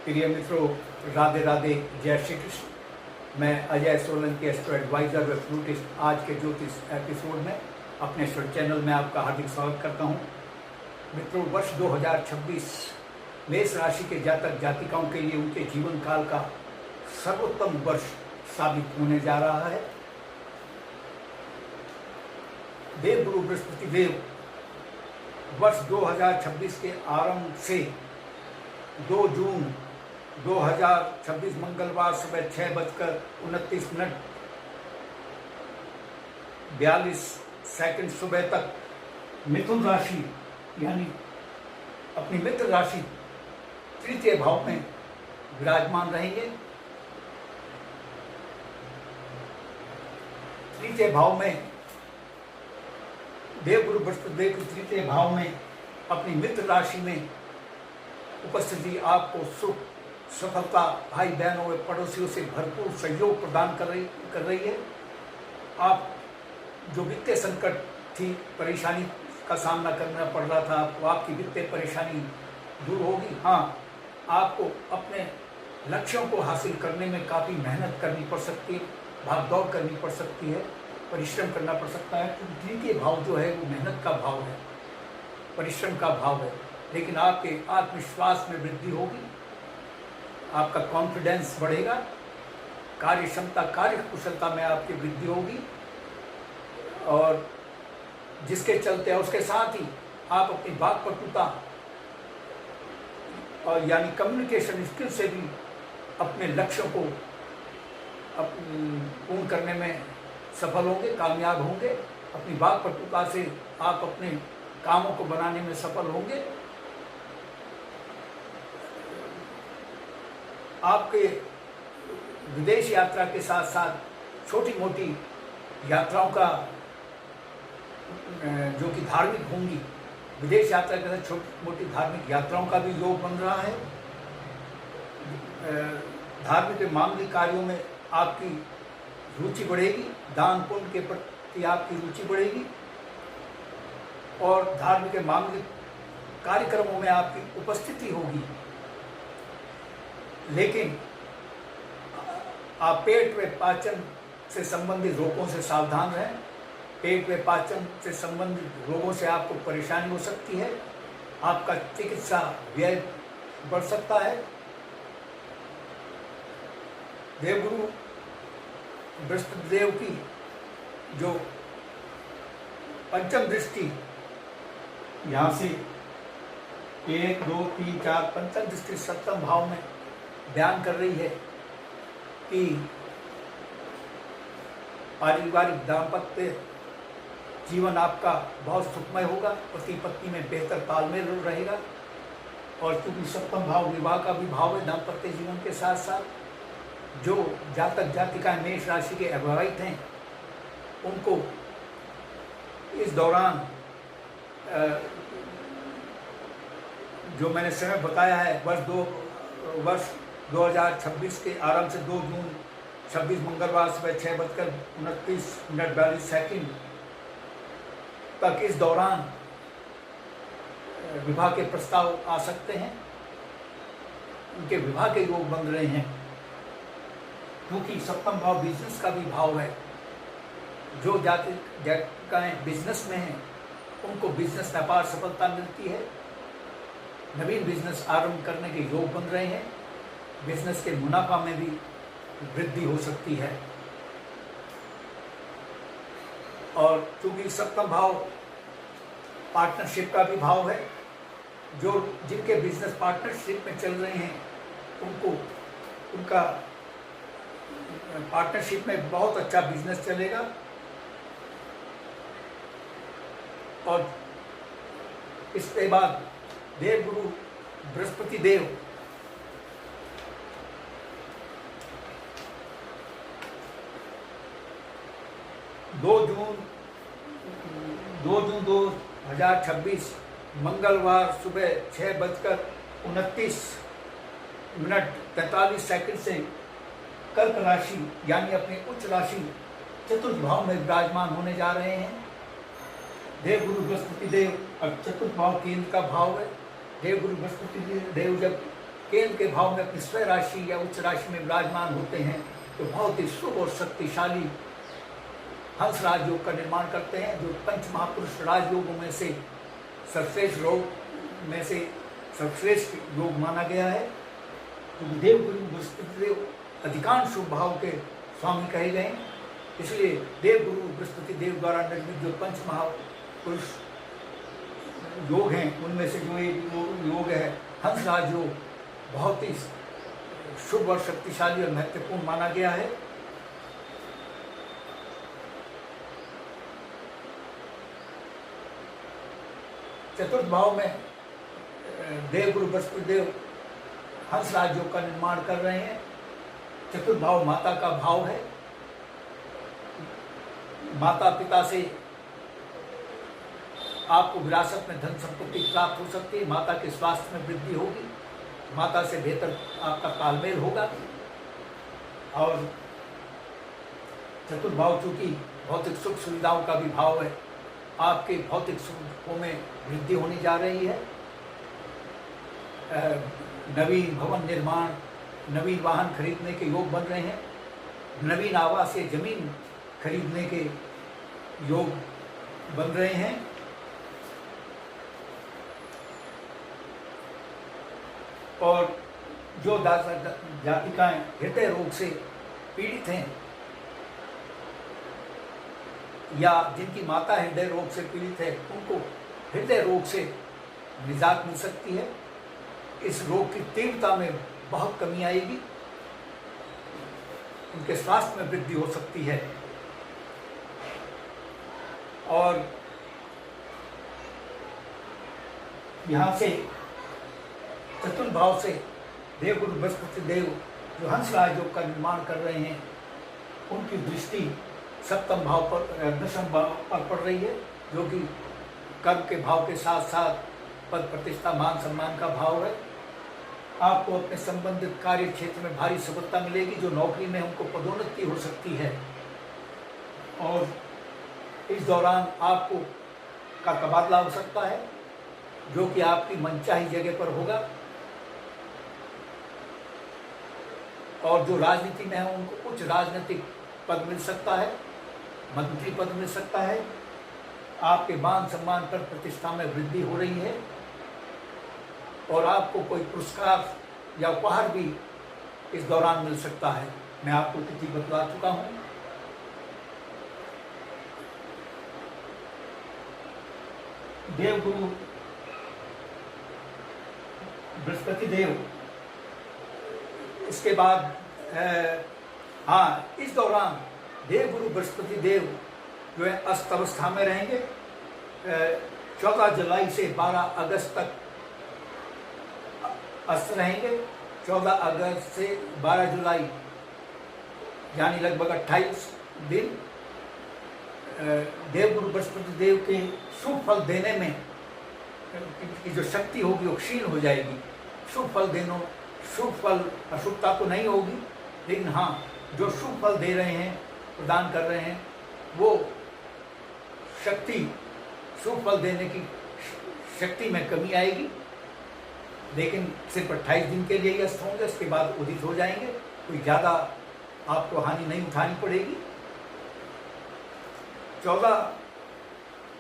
प्रिय मित्रों, राधे राधे, जय श्री कृष्ण। मैं अजय सोलंकी, एस्ट्रो एडवाइजर व फ्लूटिस्ट, आज के ज्योतिष एपिसोड में अपने चैनल में आपका हार्दिक स्वागत करता हूं। मित्रों, वर्ष 2026 मेष राशि के जातक जातिकाओं के लिए उनके जीवन काल का सर्वोत्तम वर्ष साबित होने जा रहा है। देवगुरु बृहस्पति देव वर्ष 2026 के आरंभ से 2 जून 2026 मंगलवार सुबह 6:29:42 सुबह तक मिथुन राशि यानी अपनी मित्र राशि तृतीय भाव में विराजमान रहेंगे। तृतीय भाव में देवगुरु बृहस्पति देव की तृतीय भाव में अपनी मित्र राशि में उपस्थिति आपको सुख, सफलता, भाई बहनों व पड़ोसियों से भरपूर सहयोग प्रदान कर रही है। आप जो वित्तीय संकट थी, परेशानी का सामना करना पड़ रहा था आपको, आपकी वित्तीय परेशानी दूर होगी। हाँ, आपको अपने लक्ष्यों को हासिल करने में काफ़ी मेहनत करनी पड़ सकती है, भाग दौड़ करनी पड़ सकती है, परिश्रम करना पड़ सकता है, क्योंकि तृतीय भाव जो है वो मेहनत का भाव है, परिश्रम का भाव है। लेकिन आपके आत्मविश्वास में वृद्धि होगी, आपका कॉन्फिडेंस बढ़ेगा, कार्य क्षमता, कार्य कुशलता में आपकी वृद्धि होगी, और जिसके चलते उसके साथ ही आप अपनी वाक्पटुता और यानी कम्युनिकेशन स्किल से भी अपने लक्ष्यों को पूर्ण करने में सफल होंगे, कामयाब होंगे। अपनी वाक्पटुता से आप अपने कामों को बनाने में सफल होंगे। आपके विदेश यात्रा के साथ साथ छोटी मोटी यात्राओं का जो कि धार्मिक होंगी, विदेश यात्रा के साथ छोटी मोटी धार्मिक यात्राओं का भी योग बन रहा है। धार्मिक मांगलिक कार्यों में आपकी रुचि बढ़ेगी, दान पुण्य के प्रति आपकी रुचि बढ़ेगी, और धार्मिक मांगलिक कार्यक्रमों में आपकी उपस्थिति होगी। लेकिन आप पेट व पाचन से संबंधित रोगों से सावधान रहें। पेट व पाचन से संबंधित रोगों से आपको परेशानी हो सकती है, आपका चिकित्सा व्यय बढ़ सकता है। देवगुरु बृहस्पति देव की जो पंचम दृष्टि यहाँ से 1, 2, 3, 4 पंचम दृष्टि सप्तम भाव में बयान कर रही है कि पारिवारिक दाम्पत्य जीवन आपका बहुत सुखमय होगा, पति पत्नी में बेहतर तालमेल रहेगा। और क्योंकि सप्तम भाव विवाह का भी भाव है, दाम्पत्य जीवन के साथ साथ जो जातक जातिकाएं मेष राशि के अविवाहित हैं उनको इस दौरान जो मैंने समय बताया है, वर्ष 2026 के आरंभ से 2 जून 26 मंगलवार सुबह 6:29:42 तक इस दौरान विवाह के प्रस्ताव आ सकते हैं। उनके विवाह के योग बन रहे हैं, क्योंकि सप्तम भाव बिजनेस का भी भाव है। जो जातिकाएं बिजनेस में हैं उनको बिजनेस व्यापार सफलता मिलती है, नवीन बिजनेस आरंभ करने के योग बन रहे हैं, बिजनेस के मुनाफा में भी वृद्धि हो सकती है। और चूंकि सप्तम भाव पार्टनरशिप का भी भाव है, जो जिनके बिजनेस पार्टनरशिप में चल रहे हैं उनको उनका पार्टनरशिप में बहुत अच्छा बिजनेस चलेगा। और इसके बाद देवगुरु बृहस्पति देव 2 जून 2026 मंगलवार सुबह 6:29:43 से कर्क राशि यानी अपनी उच्च राशि चतुर्थ भाव में विराजमान होने जा रहे हैं। देवगुरु बृहस्पति देव और चतुर्थ भाव केंद्र का भाव है। देवगुरु बृहस्पति देव जब केंद्र के भाव में अपनी स्वयं राशि या उच्च राशि में विराजमान होते हैं तो बहुत ही शुभ और शक्तिशाली हंस राजयोग का निर्माण करते हैं, जो पंच महापुरुष राजयोगों में से सर्वश्रेष्ठ योग में से सर्वश्रेष्ठ योग माना गया है। क्योंकि देवगुरु बृहस्पति देव अधिकांश शुभ भाव के स्वामी कहे गए हैं, इसलिए देवगुरु बृहस्पति देव द्वारा निर्मित जो पंच महापुरुष योग हैं उनमें से जो एक योग है हंस राजयोग, बहुत ही शुभ और शक्तिशाली और महत्वपूर्ण माना गया है। चतुर्थ भाव में देवगुरु बृहस्पति देव हंस राजयोग का निर्माण कर रहे हैं। चतुर्थ भाव माता का भाव है। माता पिता से आपको विरासत में धन संपत्ति प्राप्त हो सकती है, माता के स्वास्थ्य में वृद्धि होगी, माता से बेहतर आपका तालमेल होगा। और चतुर्थ भाव चूंकि भौतिक सुख सुविधाओं का भी भाव है, आपके भौतिक सुखों में वृद्धि होने जा रही है। नवीन भवन निर्माण, नवीन वाहन खरीदने के योग बन रहे हैं, नवीन आवास या जमीन खरीदने के योग बन रहे हैं। और जो जातिकाएं हृदय रोग से पीड़ित हैं या जिनकी माता हृदय रोग से पीड़ित है, उनको हृदय रोग से निजात मिल सकती है। इस रोग की तीव्रता में बहुत कमी आएगी, उनके स्वास्थ्य में वृद्धि हो सकती है। और यहाँ से चतुर्थ भाव से देवगुरु बृहस्पति देव जो हंस राजयोग का निर्माण कर रहे हैं, उनकी दृष्टि सप्तम भाव पर, दशम भाव पर पड़ रही है, जो कि कर्म के भाव के साथ साथ पद प्रतिष्ठा मान सम्मान का भाव है। आपको अपने संबंधित कार्य क्षेत्र में भारी सफलता मिलेगी, जो नौकरी में उनको पदोन्नति हो सकती है। और इस दौरान आपको का तबादला हो सकता है, जो कि आपकी मनचाही जगह पर होगा। और जो राजनीति में है उनको उच्च राजनीतिक पद मिल सकता है, मंत्री पद मिल सकता है। आपके मान सम्मान पर प्रतिष्ठा में वृद्धि हो रही है और आपको कोई पुरस्कार या उपहार भी इस दौरान मिल सकता है। मैं आपको तिथि बतला चुका हूँ। देवगुरु बृहस्पति देव इसके बाद इस दौरान देवगुरु बृहस्पति देव जो है अस्त अवस्था में रहेंगे। 14 जुलाई से 12 अगस्त तक अस्त रहेंगे। 14 अगस्त से 12 जुलाई यानी लगभग 28 दिन देवगुरु बृहस्पति देव के शुभ फल देने में की जो शक्ति होगी वो क्षीण हो जाएगी। शुभ फल अशुभता तो नहीं होगी, लेकिन हाँ, जो शुभ फल दे रहे हैं, प्रदान कर रहे हैं, वो शक्ति, शुभ फल देने की शक्ति में कमी आएगी। लेकिन सिर्फ 28 दिन के लिए ही अस्त होंगे, उसके बाद उदित हो जाएंगे। कोई ज़्यादा आपको हानि नहीं उठानी पड़ेगी। 14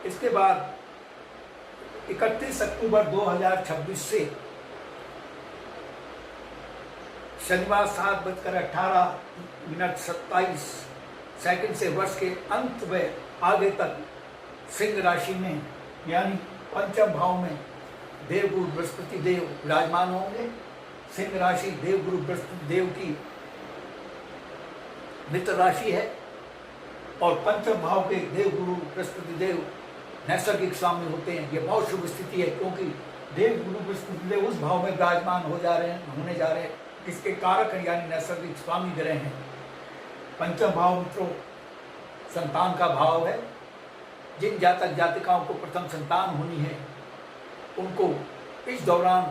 इसके बाद 31 अक्टूबर 2026 से शनिवार 7:18:27 से वर्ष के अंत में आगे तक सिंह राशि में यानी पंचम भाव में देवगुरु बृहस्पति देव विराजमान होंगे। सिंह राशि देवगुरु बृहस्पति देव की मित्र राशि है और पंचम भाव के देवगुरु बृहस्पति देव नैसर्गिक स्वामी होते हैं। ये बहुत शुभ स्थिति है, क्योंकि देवगुरु बृहस्पति देव उस भाव में विराजमान होने जा रहे हैं किसके कारक हैं, यानी नैसर्गिक स्वामी ग्रह हैं। पंचम भाव मित्रों संतान का भाव है। जिन जातक जातिकाओं को प्रथम संतान होनी है, उनको इस दौरान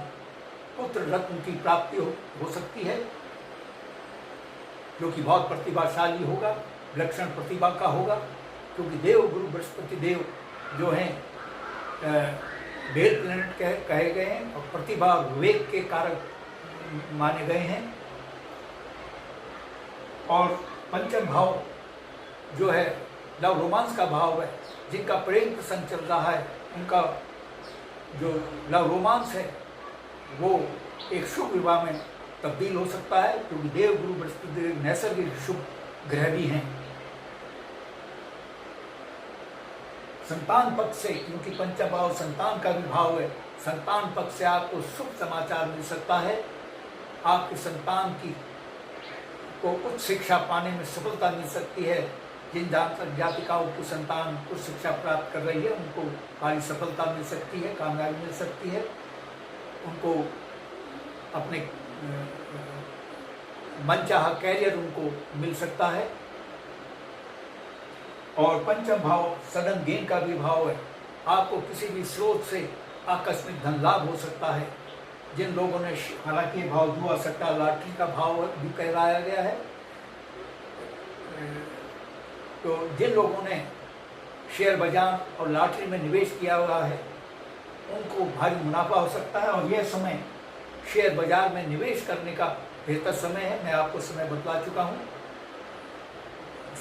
पुत्र रत्न की प्राप्ति हो सकती है, जो कि बहुत प्रतिभाशाली होगा, विलक्षण प्रतिभा का होगा। क्योंकि देव गुरु बृहस्पति देव जो हैं वेद प्लैनेट कहे गए हैं और प्रतिभा विवेक के कारक माने गए हैं। और पंचम भाव जो है लव रोमांस का भाव है, जिनका प्रेम प्रसंग चल रहा है, उनका जो लव रोमांस है वो एक शुभ विवाह में तब्दील हो सकता है, क्योंकि देव गुरु बृहस्पति देव नैसर्गिक शुभ ग्रह भी हैं। संतान पक्ष से, क्योंकि पंचम भाव संतान का भी भाव है, संतान पक्ष से आपको शुभ समाचार मिल सकता है। आपकी संतान की को उच्च शिक्षा पाने में सफलता मिल सकती है। जिन जातिकाओं की संतान उच्च शिक्षा प्राप्त कर रही है उनको भारी सफलता मिल सकती है, कामयाबी मिल सकती है। उनको अपने मनचाहा कैरियर उनको मिल सकता है। और पंचम भाव सडन गेन का भी भाव है। आपको किसी भी स्रोत से आकस्मिक धन लाभ हो सकता है। जिन लोगों ने, हालांकि भाव जुआ सट्टा लॉटरी का भाव भी कहलाया गया है, तो जिन लोगों ने शेयर बाजार और लॉटरी में निवेश किया हुआ है उनको भारी मुनाफा हो सकता है। और यह समय शेयर बाजार में निवेश करने का बेहतर समय है। मैं आपको समय बतला चुका हूँ,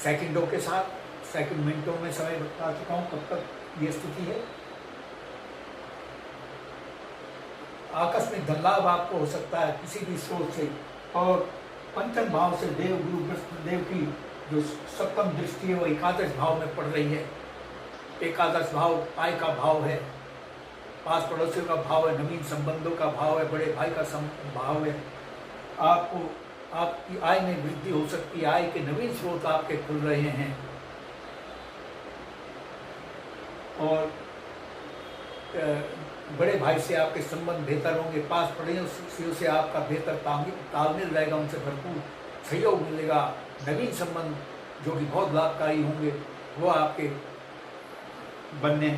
सेकंडों के साथ, सेकंड मिनटों में समय बता चुका हूँ कब तक ये स्थिति है। आकस्मिक धन लाभ आपको हो सकता है किसी भी स्रोत से। और पंचम भाव से देव गुरु बृहस्पति देव की जो सप्तम दृष्टि है वो एकादश भाव में पड़ रही है। एकादश भाव आय का भाव है, पास पड़ोसियों का भाव है, नवीन संबंधों का भाव है, बड़े भाई का भाव है। आपको आपकी आय में वृद्धि हो सकती है, आय के नवीन स्रोत आपके खुल रहे हैं। और बड़े भाई से आपके संबंध बेहतर होंगे, पास पड़ोसियों से आपका बेहतर तालमेल रहेगा, उनसे भरपूर सहयोग मिलेगा। नवीन संबंध जो कि बहुत लाभकारी होंगे वो आपके बनने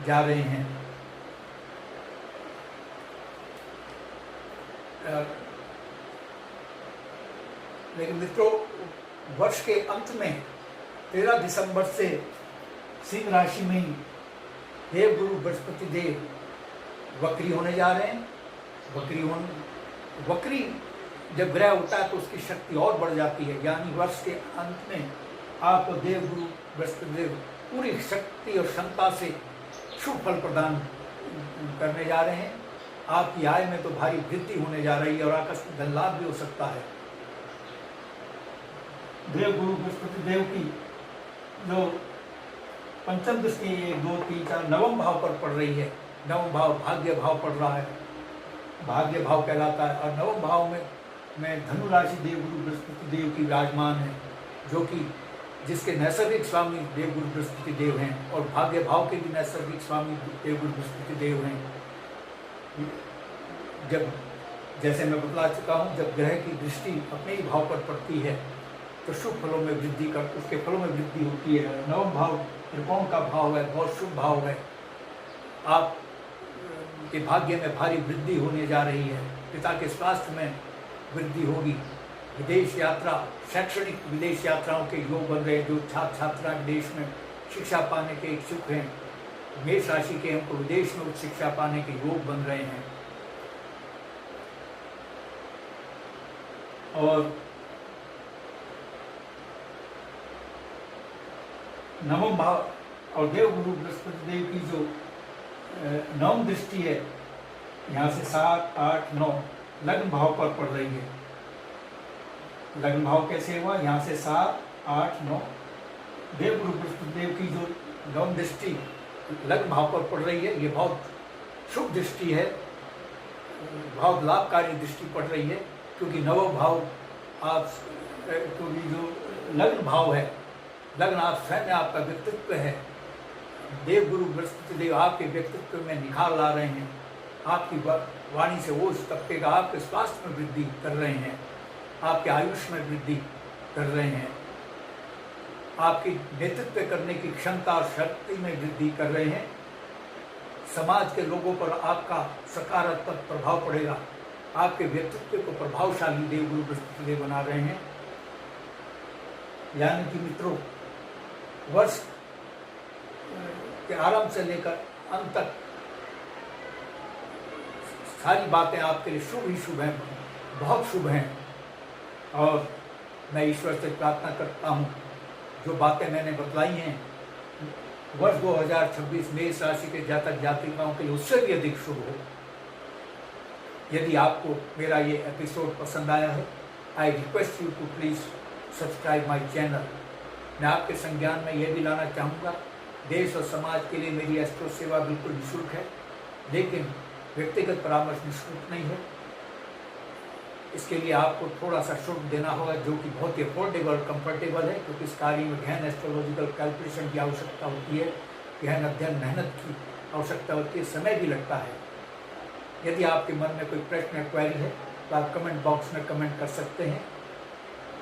जा रहे हैं। लेकिन मित्रों, वर्ष के अंत में 13 दिसंबर से सिंह राशि में ही देव गुरु बृहस्पति देव वक्री होने जा रहे हैं। वक्री जब ग्रह होता है तो उसकी शक्ति और बढ़ जाती है, यानी वर्ष के अंत में आपको देव गुरु बृहस्पति देव पूरी शक्ति और क्षमता से शुभ फल प्रदान करने जा रहे हैं। आपकी आय में तो भारी वृद्धि होने जा रही है और आकस्मिक धन लाभ भी हो सकता है। देव गुरु बृहस्पति देव की जो पंचम दृष्टि 1 2 3 4 नवम भाव पर पड़ रही है। नवम भाव भाग्य भाव पड़ रहा है, भाग्य भाव कहलाता है। और नवम भाव में धनु राशि देव गुरु बृहस्पति देव की विराजमान है, जो कि जिसके नैसर्गिक स्वामी देव गुरु बृहस्पति देव हैं और भाग्य भाव के भी नैसर्गिक स्वामी देव गुरु बृहस्पति देव हैं। जब, जैसे मैं बतला चुका हूँ, जब ग्रह की दृष्टि अपने ही भाव पर पड़ती है तो शुभ फलों में वृद्धि कर उसके फलों में वृद्धि होती है। नवम भाव त्रिकोण का भाव है, बहुत शुभ भाव है। आप के भाग्य में भारी वृद्धि होने जा रही है। पिता के स्वास्थ्य में वृद्धि होगी। विदेश यात्रा, शैक्षणिक विदेश यात्राओं के योग बन रहे हैं। जो छात्र छात्रा विदेश में शिक्षा पाने के इच्छुक हैं, मेष राशि के, हमको विदेश में उच्च शिक्षा पाने के योग बन रहे हैं। और नवम भाव और देव गुरु बृहस्पति देव की जो नवम दृष्टि है, यहाँ से 7 8 9 लग्न भाव पर पड़ रही है। लग्न भाव कैसे हुआ? यहाँ से 7 8 9 देव गुरु बृहस्पति देव की जो नवम दृष्टि लग्न भाव पर पड़ रही है, ये बहुत शुभ दृष्टि है, बहुत लाभकारी दृष्टि पड़ रही है। क्योंकि नवम भाव आप, क्योंकि जो लग्न भाव है, लग्न आप स्वयं, आपका व्यक्तित्व है। देव गुरु बृहस्पति देव आपके व्यक्तित्व में निखार ला रहे हैं। आपकी वाणी से ओज टपकेगा, आपके स्वास्थ्य में वृद्धि कर रहे हैं, आपके आयुष में वृद्धि कर रहे हैं, आपकी नेतृत्व करने की क्षमता और शक्ति में वृद्धि कर रहे हैं। समाज के लोगों पर आपका सकारात्मक प्रभाव पड़ेगा। आपके व्यक्तित्व को प्रभावशाली देव गुरु बृहस्पति देव बना रहे हैं। यानी कि मित्रों, वर्ष के आरंभ से लेकर अंत तक सारी बातें आपके लिए शुभ ही शुभ हैं। बहुत शुभ हैं और मैं ईश्वर से प्रार्थना करता हूँ जो बातें मैंने बतलाई हैं वर्ष 2026 मेष राशि के जातक जातिकाओं के लिए उससे भी अधिक शुभ हो। यदि आपको मेरा ये एपिसोड पसंद आया है, I request you to please subscribe my channel. मैं आपके संज्ञान में यह भी लाना चाहूँगा, देश और समाज के लिए मेरी एस्ट्रो सेवा बिल्कुल निःशुल्क है, लेकिन व्यक्तिगत परामर्श निःशुल्क नहीं है। इसके लिए आपको थोड़ा सा शुल्क देना होगा, जो कि बहुत ही अफोर्डेबल और कंफर्टेबल है, क्योंकि इस कार्य में गहन एस्ट्रोलॉजिकल कैलकुलेशन की आवश्यकता होती है, गहन अध्ययन मेहनत की आवश्यकता होती है, समय भी लगता है। यदि आपके मन में कोई प्रश्न या क्वेरी है तो आप कमेंट बॉक्स में कमेंट कर सकते हैं।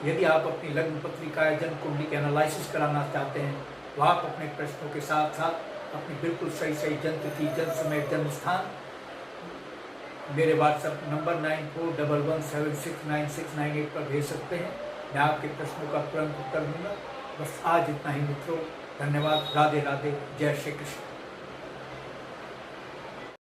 यदि आप अपनी लग्न पत्रिका या जन्म कुंडली के एनालिसिस कराना चाहते हैं तो आप अपने प्रश्नों के साथ साथ अपनी बिल्कुल सही जन्म तिथि, जन्म समय, जन्म स्थान मेरे व्हाट्सएप नंबर 9411769698 पर भेज सकते हैं। मैं आपके प्रश्नों का तुरंत उत्तर दूंगा। बस आज इतना ही मित्रों, धन्यवाद। राधे राधे, जय श्री कृष्ण।